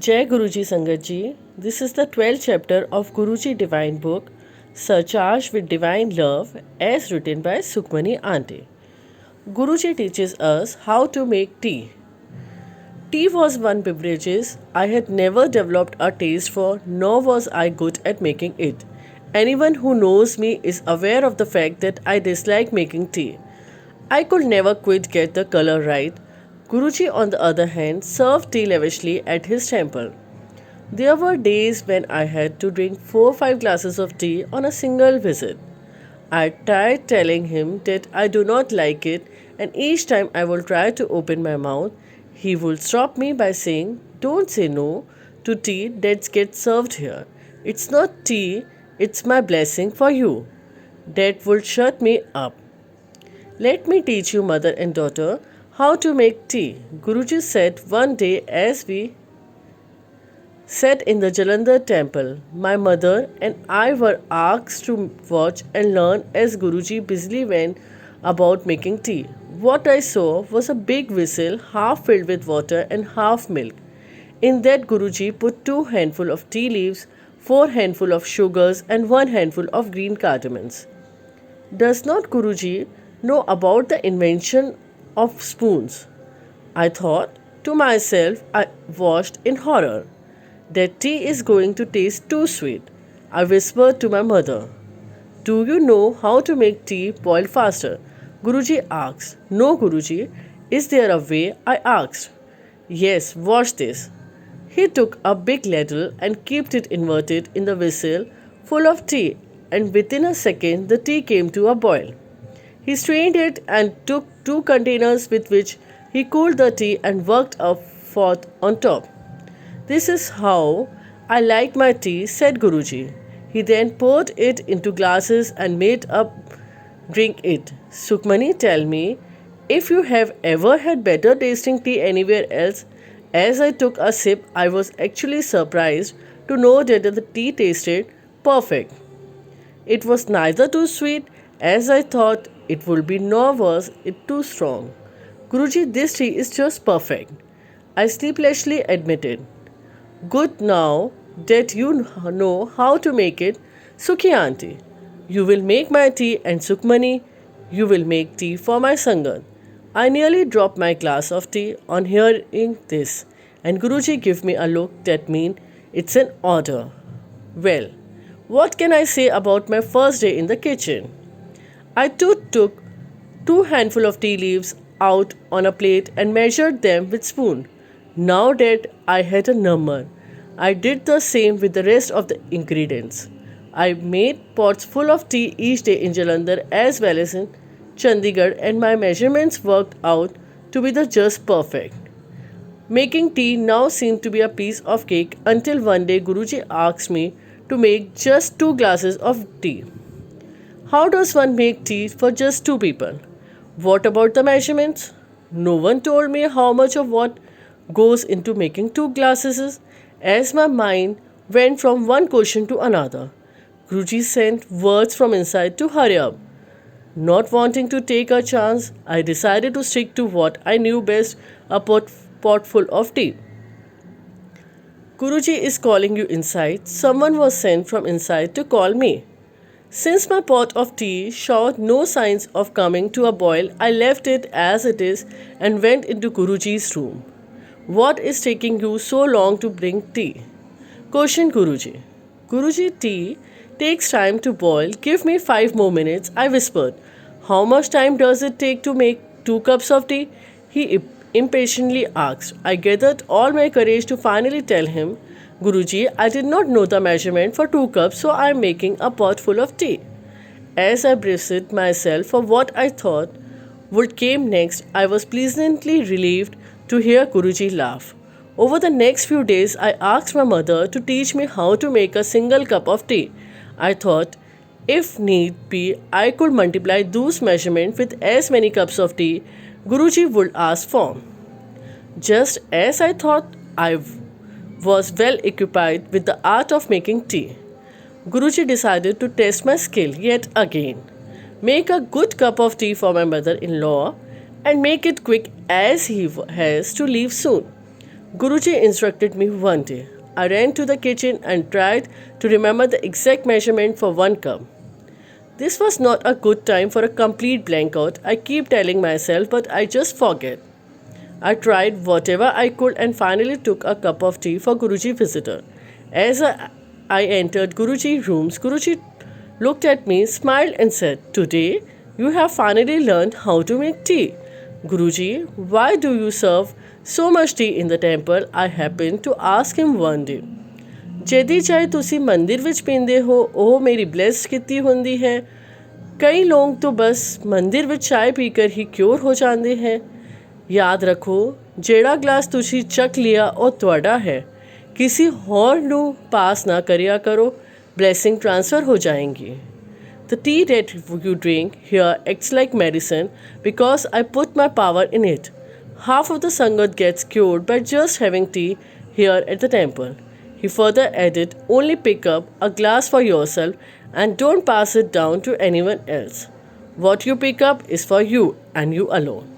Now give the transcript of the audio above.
Jai Guruji Sangat Ji. This is the 12th chapter of Guruji Divine Book, Surcharged with Divine Love, as written by Sukhmani Auntie. Guruji teaches us how to make tea. Tea was one beverage I had never developed a taste for, nor was I good at making it. Anyone who knows me is aware of the fact that I dislike making tea. I could never quite get the color right. Guruji, on the other hand, served tea lavishly at his temple. There were days when I had to drink 4 or 5 glasses of tea on a single visit. I tried telling him that I do not like it, and each time I would try to open my mouth, he would stop me by saying, "Don't say no to tea that gets served here. It's not tea, it's my blessing for you." That would shut me up. "Let me teach you, mother and daughter, how to make tea," Guruji said one day as we sat in the Jalandhar temple. My mother and I were asked to watch and learn as Guruji busily went about making tea. What I saw was a big vessel half filled with water and half milk. In that Guruji put 2 handful of tea leaves, 4 handful of sugars and 1 handful of green cardamoms. Does not Guruji know about the invention of spoons? I thought to myself. I watched in horror. That tea is going to taste too sweet. I whispered to my mother. "Do you know how to make tea boil faster?" Guruji asked. "No, Guruji. Is there a way?" I asked. "Yes, watch this." He took a big ladle and kept it inverted in the vessel full of tea, and within a second the tea came to a boil. He strained it and took 2 containers with which he cooled the tea and worked a fourth on top. "This is how I like my tea," said Guruji. He then poured it into glasses and made up drink it. "Sukhmani, tell me if you have ever had better tasting tea anywhere else." As I took a sip, I was actually surprised to know that the tea tasted perfect. It was neither too sweet as I thought it would be, nor was it too strong. "Guruji, this tea is just perfect," I sleeplessly admitted. "Good, now that you know how to make it, Sukhi auntie. You will make my tea, and Sukhmani, you will make tea for my Sangat." I nearly dropped my glass of tea on hearing this, and Guruji gave me a look that meant it's an order. Well, what can I say about my first day in the kitchen? I too took 2 handful of tea leaves out on a plate and measured them with spoon. Now that I had a number, I did the same with the rest of the ingredients. I made pots full of tea each day in Jalandhar as well as in Chandigarh, and my measurements worked out to be the just perfect. Making tea now seemed to be a piece of cake until one day Guruji asked me to make just 2 glasses of tea. How does one make tea for just 2 people? What about the measurements? No one told me how much of what goes into making 2 glasses. As my mind went from one question to another, Guruji sent words from inside to hurry up. Not wanting to take a chance, I decided to stick to what I knew best, a pot full of tea. "Guruji is calling you inside." Someone was sent from inside to call me. Since my pot of tea showed no signs of coming to a boil, I left it as it is and went into Guruji's room. "What is taking you so long to bring tea?" questioned Guruji. "Guruji, tea takes time to boil. Give me 5 more minutes," I whispered. "How much time does it take to make 2 cups of tea?" he impatiently asked. I gathered all my courage to finally tell him, "Guruji, I did not know the measurement for 2 cups, so I am making a pot full of tea." As I braced myself for what I thought would come next, I was pleasantly relieved to hear Guruji laugh. Over the next few days, I asked my mother to teach me how to make a single cup of tea. I thought, if need be, I could multiply those measurements with as many cups of tea Guruji would ask for. Just as I thought I was well equipped with the art of making tea, Guruji decided to test my skill yet again. Make a good cup of tea for my mother-in-law and make it quick as he has to leave soon. Guruji instructed me one day. I ran to the kitchen and tried to remember the exact measurement for one cup. This was not a good time for a complete blankout, I keep telling myself, but I just forget. I tried whatever I could and finally took a cup of tea for Guruji visitor. As I entered Guruji rooms, Guruji looked at me, smiled and said, "Today you have finally learned how to make tea." Guruji, why do you serve so much tea in the temple? I happened to ask him one day. ਜਿਹਦੀ ਚਾਹੇ ਤੁਸੀਂ ਮੰਦਿਰ ਵਿੱਚ ਪੀਂਦੇ ਹੋ ਉਹ ਮੇਰੀ bless ਕੀਤੀ ਹੁੰਦੀ ਹੈ। ਕਈ ਲੋਕ ਤਾਂ ਬਸ ਮੰਦਿਰ ਵਿੱਚ ਚਾय ਪੀ ਕਰ ਹੀ ਕਿਉਰ ਹੋ ਜਾਂਦੇ ਹੈ। ਯਾਦ ਰੱਖੋ ਜਿਹੜਾ ਗਲਾਸ ਤੁਸੀਂ ਚੱਕ ਲਿਆ ਉਹ ਤੁਹਾਡਾ ਹੈ। ਕਿਸੇ ਹੋਰ ਨੂੰ ਪਾਸ ਨਾ ਕਰਿਆ ਕਰੋ, blessing transfer ਹੋ ਜਾਏਗੀ। The tea that you drink here acts like medicine because I put my power in it. Half of the Sangat gets cured by just having tea here at the temple. He further added, only pick up a glass for yourself and don't pass it down to anyone else. What you pick up is for you and you alone.